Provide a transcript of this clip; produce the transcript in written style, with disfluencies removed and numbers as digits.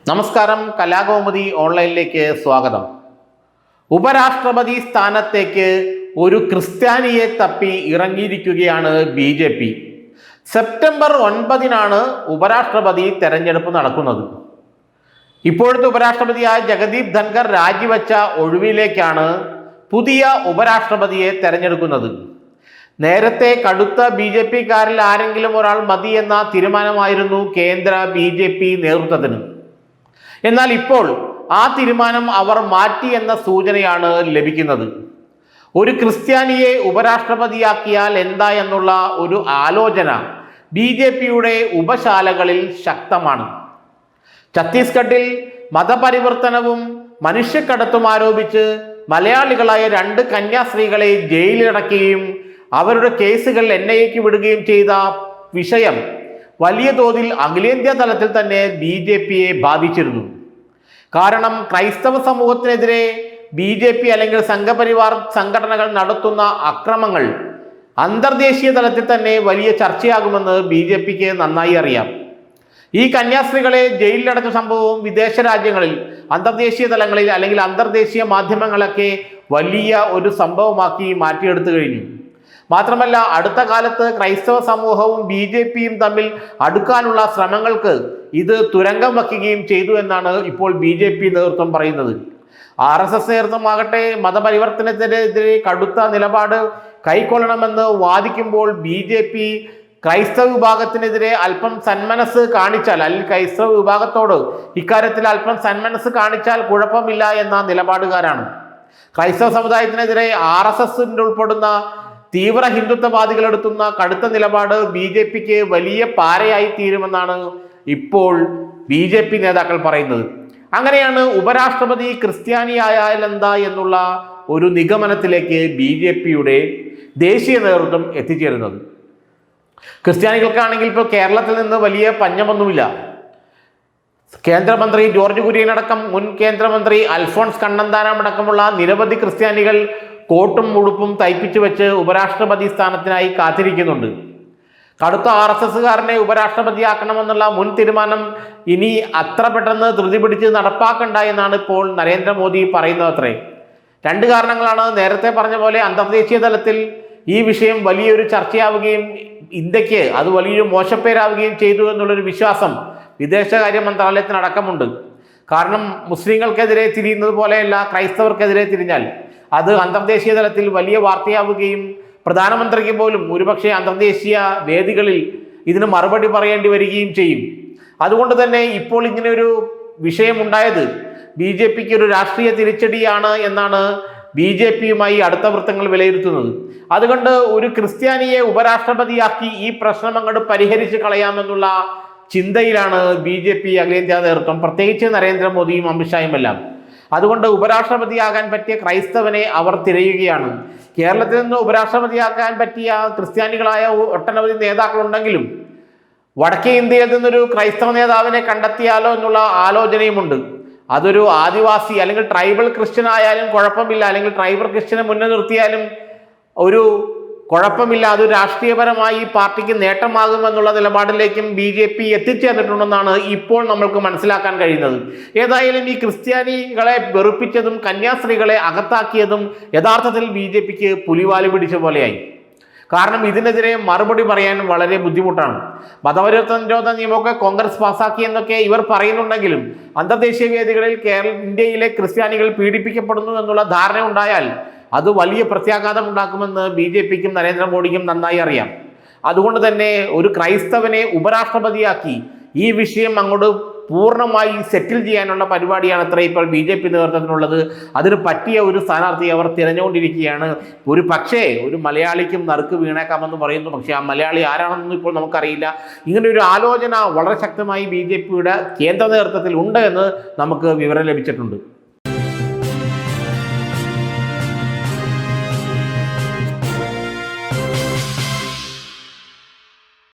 നമസ്കാരം, കലാകൗമുദി ഓൺലൈനിലേക്ക് സ്വാഗതം. ഉപരാഷ്ട്രപതി സ്ഥാനത്തേക്ക് ഒരു ക്രിസ്ത്യാനിയെ തപ്പി ഇറങ്ങിയിരിക്കുകയാണ് BJP. സെപ്റ്റംബർ 9 ഉപരാഷ്ട്രപതി തെരഞ്ഞെടുപ്പ് നടക്കുന്നത്. ഇപ്പോഴത്തെ ഉപരാഷ്ട്രപതിയായ ജഗദീപ് ധൻഖർ രാജിവെച്ച ഒഴിവിലേക്കാണ് പുതിയ ഉപരാഷ്ട്രപതിയെ തെരഞ്ഞെടുക്കുന്നത്. നേരത്തെ കടുത്ത BJP-കാരിൽ ആരെങ്കിലും ഒരാൾ മതി എന്ന തീരുമാനമായിരുന്നു കേന്ദ്ര BJP നേതൃത്വത്തിന്. എന്നാൽ ഇപ്പോൾ ആ തീരുമാനം അവർ മാറ്റി എന്ന സൂചനയാണ് ലഭിക്കുന്നത്. ഒരു ക്രിസ്ത്യാനിയെ ഉപരാഷ്ട്രപതിയാക്കിയാൽ എന്താ എന്നുള്ള ഒരു ആലോചന BJP-യുടെ ഉപശാലകളിൽ ശക്തമാണ്. ഛത്തീസ്ഗഡിൽ മതപരിവർത്തനവും മനുഷ്യക്കടത്തും ആരോപിച്ച് മലയാളികളായ 2 കന്യാസ്ത്രീകളെ ജയിലിലടക്കുകയും അവരുടെ കേസുകൾ NIA-ക്ക് വിടുകയും ചെയ്ത വിഷയം വലിയ തോതിൽ അഖിലേന്ത്യാ തലത്തിൽ തന്നെ BJP-യെ ബാധിച്ചിരുന്നു. കാരണം ക്രൈസ്തവ സമൂഹത്തിനെതിരെ BJP അല്ലെങ്കിൽ സംഘപരിവാർ സംഘടനകൾ നടത്തുന്ന അക്രമങ്ങൾ അന്തർദേശീയ തലത്തിൽ തന്നെ വലിയ ചർച്ചയാകുമെന്ന് BJP-ക്ക് നന്നായി അറിയാം. ഈ കന്യാസ്ത്രീകളെ ജയിലിലടച്ച സംഭവവും വിദേശ രാജ്യങ്ങളിൽ അന്തർദേശീയ തലങ്ങളിൽ അല്ലെങ്കിൽ അന്തർദേശീയ മാധ്യമങ്ങളൊക്കെ വലിയ ഒരു സംഭവമാക്കി മാറ്റിയെടുത്തു കഴിഞ്ഞു. മാത്രമല്ല, അടുത്ത കാലത്ത് ക്രൈസ്തവ സമൂഹവും BJP-യും തമ്മിൽ അടുക്കാനുള്ള ശ്രമങ്ങൾക്ക് ഇത് തുരങ്കം വയ്ക്കുകയും ചെയ്തു എന്നാണ് ഇപ്പോൾ BJP നേതൃത്വം പറയുന്നത്. RSS നേതൃത്വമാകട്ടെ മതപരിവർത്തനത്തിനെതിരെ കടുത്ത നിലപാട് കൈക്കൊള്ളണമെന്ന് വാദിക്കുമ്പോൾ BJP ക്രൈസ്തവ വിഭാഗത്തിനെതിരെ അല്പം സന്മനസ് കാണിച്ചാൽ, അല്ലെങ്കിൽ ക്രൈസ്തവ വിഭാഗത്തോട് ഇക്കാര്യത്തിൽ അല്പം സന്മനസ് കാണിച്ചാൽ കുഴപ്പമില്ല എന്ന നിലപാടുകാരാണ്. ക്രൈസ്തവ സമുദായത്തിനെതിരെ RSS ഉൾപ്പെടുന്ന തീവ്ര ഹിന്ദുത്വവാദികൾ എടുത്തുന്ന കടുത്ത നിലപാട് BJP-ക്ക് വലിയ പാരയായി തീരുമെന്നാണ് ഇപ്പോൾ BJP നേതാക്കൾ പറയുന്നത്. അങ്ങനെയാണ് ഉപരാഷ്ട്രപതി ക്രിസ്ത്യാനിയായാൽ എന്താ എന്നുള്ള ഒരു നിഗമനത്തിലേക്ക് BJP-യുടെ ദേശീയ നേതൃത്വം എത്തിച്ചേരുന്നത്. ക്രിസ്ത്യാനികൾക്കാണെങ്കിൽ ഇപ്പോൾ കേരളത്തിൽ നിന്ന് വലിയ പഞ്ഞമൊന്നുമില്ല. കേന്ദ്രമന്ത്രി ജോർജ് കുര്യൻ അടക്കം, മുൻ കേന്ദ്രമന്ത്രി അൽഫോൺസ് കണ്ണന്താനം അടക്കമുള്ള നിരവധി ക്രിസ്ത്യാനികൾ കോട്ടും ഉടുപ്പും തയ്പ്പിച്ചു വെച്ച് ഉപരാഷ്ട്രപതി സ്ഥാനത്തിനായി കാത്തിരിക്കുന്നുണ്ട്. കടുത്ത RSS-കാരനെ ഉപരാഷ്ട്രപതിയാക്കണമെന്നുള്ള മുൻ തീരുമാനം ഇനി അത്ര പെട്ടെന്ന് ധൃതി പിടിച്ച് നടപ്പാക്കണ്ട എന്നാണ് ഇപ്പോൾ നരേന്ദ്രമോദി പറയുന്നതത്രേ. 2 കാരണങ്ങളാണ്. നേരത്തെ പറഞ്ഞ പോലെ അന്തർദേശീയ തലത്തിൽ ഈ വിഷയം വലിയൊരു ചർച്ചയാവുകയും ഇന്ത്യക്ക് അത് വലിയൊരു മോശപ്പേരാവുകയും ചെയ്തു എന്നുള്ളൊരു വിശ്വാസം വിദേശകാര്യ മന്ത്രാലയത്തിനടക്കമുണ്ട്. കാരണം മുസ്ലിങ്ങൾക്കെതിരെ തിരിയുന്നത് പോലെയല്ല, ക്രൈസ്തവർക്കെതിരെ തിരിഞ്ഞാൽ അത് അന്തർദേശീയ തലത്തിൽ വലിയ വാർത്തയാവുകയും പ്രധാനമന്ത്രിക്ക് പോലും ഒരുപക്ഷെ അന്തർദേശീയ വേദികളിൽ ഇതിന് മറുപടി പറയേണ്ടി വരികയും ചെയ്യും. അതുകൊണ്ട് തന്നെ ഇപ്പോൾ ഇങ്ങനെ ഒരു വിഷയമുണ്ടായത് BJP-ക്ക് ഒരു രാഷ്ട്രീയ തിരിച്ചടിയാണ് എന്നാണ് BJP-യുമായി അടുത്ത വൃത്തങ്ങൾ വിലയിരുത്തുന്നത്. അതുകൊണ്ട് ഒരു ക്രിസ്ത്യാനിയെ ഉപരാഷ്ട്രപതിയാക്കി ഈ പ്രശ്നം അങ്ങോട്ട് പരിഹരിച്ച് കളയാമെന്നുള്ള ചിന്തയിലാണ് BJP അഖിലേന്ത്യാ നേതൃത്വം, പ്രത്യേകിച്ച് നരേന്ദ്രമോദിയും അമിത്ഷായും എല്ലാം. അതുകൊണ്ട് ഉപരാഷ്ട്രപതിയാകാൻ പറ്റിയ ക്രൈസ്തവനെ അവർ തിരയുകയാണ്. കേരളത്തിൽ നിന്ന് ഉപരാഷ്ട്രപതിയാക്കാൻ പറ്റിയ ക്രിസ്ത്യാനികളായ ഒട്ടനവധി നേതാക്കളുണ്ടെങ്കിലും വടക്കേ ഇന്ത്യയിൽ നിന്നൊരു ക്രൈസ്തവ നേതാവിനെ കണ്ടെത്തിയാലോ എന്നുള്ള ആലോചനയുമുണ്ട്. അതൊരു ആദിവാസി അല്ലെങ്കിൽ ട്രൈബൽ ക്രിസ്ത്യൻ ആയാലും കുഴപ്പമില്ല, അല്ലെങ്കിൽ ട്രൈബൽ ക്രിസ്ത്യനെ മുന്നിൽ നിർത്തിയാലും ഒരു കുഴപ്പമില്ല, അത് രാഷ്ട്രീയപരമായി പാർട്ടിക്ക് നേട്ടമാകുമെന്നുള്ള നിലപാടിലേക്കും BJP എത്തിച്ചേർന്നിട്ടുണ്ടെന്നാണ് ഇപ്പോൾ നമ്മൾക്ക് മനസ്സിലാക്കാൻ കഴിയുന്നത്. ഏതായാലും ഈ ക്രിസ്ത്യാനികളെ വെറുപ്പിച്ചതും കന്യാസ്ത്രീകളെ അകത്താക്കിയതും യഥാർത്ഥത്തിൽ BJP-ക്ക് പുലിവാല് പിടിച്ച പോലെയായി. കാരണം ഇതിനെതിരെ മറുപടി പറയാൻ വളരെ ബുദ്ധിമുട്ടാണ്. മതപരിവർത്തന നിരോധന നിയമമൊക്കെ കോൺഗ്രസ് പാസാക്കിയെന്നൊക്കെ ഇവർ പറയുന്നുണ്ടെങ്കിലും അന്തർദേശീയ വേദികളിൽ ഇന്ത്യയിലെ ക്രിസ്ത്യാനികൾ പീഡിപ്പിക്കപ്പെടുന്നു എന്നുള്ള ധാരണ ഉണ്ടായാൽ അത് വലിയ പ്രത്യാഘാതം ഉണ്ടാക്കുമെന്ന് BJP-ക്കും നരേന്ദ്രമോദിക്കും നന്നായി അറിയാം. അതുകൊണ്ട് തന്നെ ഒരു ക്രൈസ്തവനെ ഉപരാഷ്ട്രപതിയാക്കി ഈ വിഷയം അങ്ങോട്ട് പൂർണ്ണമായി സെറ്റിൽ ചെയ്യാനുള്ള പരിപാടിയാണ് അത്ര ഇപ്പോൾ BJP നേതൃത്വത്തിനുള്ളത്. അതിന് പറ്റിയ ഒരു സ്ഥാനാർത്ഥിയെ അവർ തിരഞ്ഞുകൊണ്ടിരിക്കുകയാണ്. ഒരു മലയാളിക്കും നറുക്ക് വീണേക്കാമെന്ന് പറയുന്നു. പക്ഷേ ആ മലയാളി ആരാണെന്നും ഇപ്പോൾ നമുക്കറിയില്ല. ഇങ്ങനെ ഒരു ആലോചന വളരെ ശക്തമായി BJP-യുടെ കേന്ദ്ര നേതൃത്വത്തിൽ ഉണ്ട് എന്ന് നമുക്ക് വിവരം ലഭിച്ചിട്ടുണ്ട്.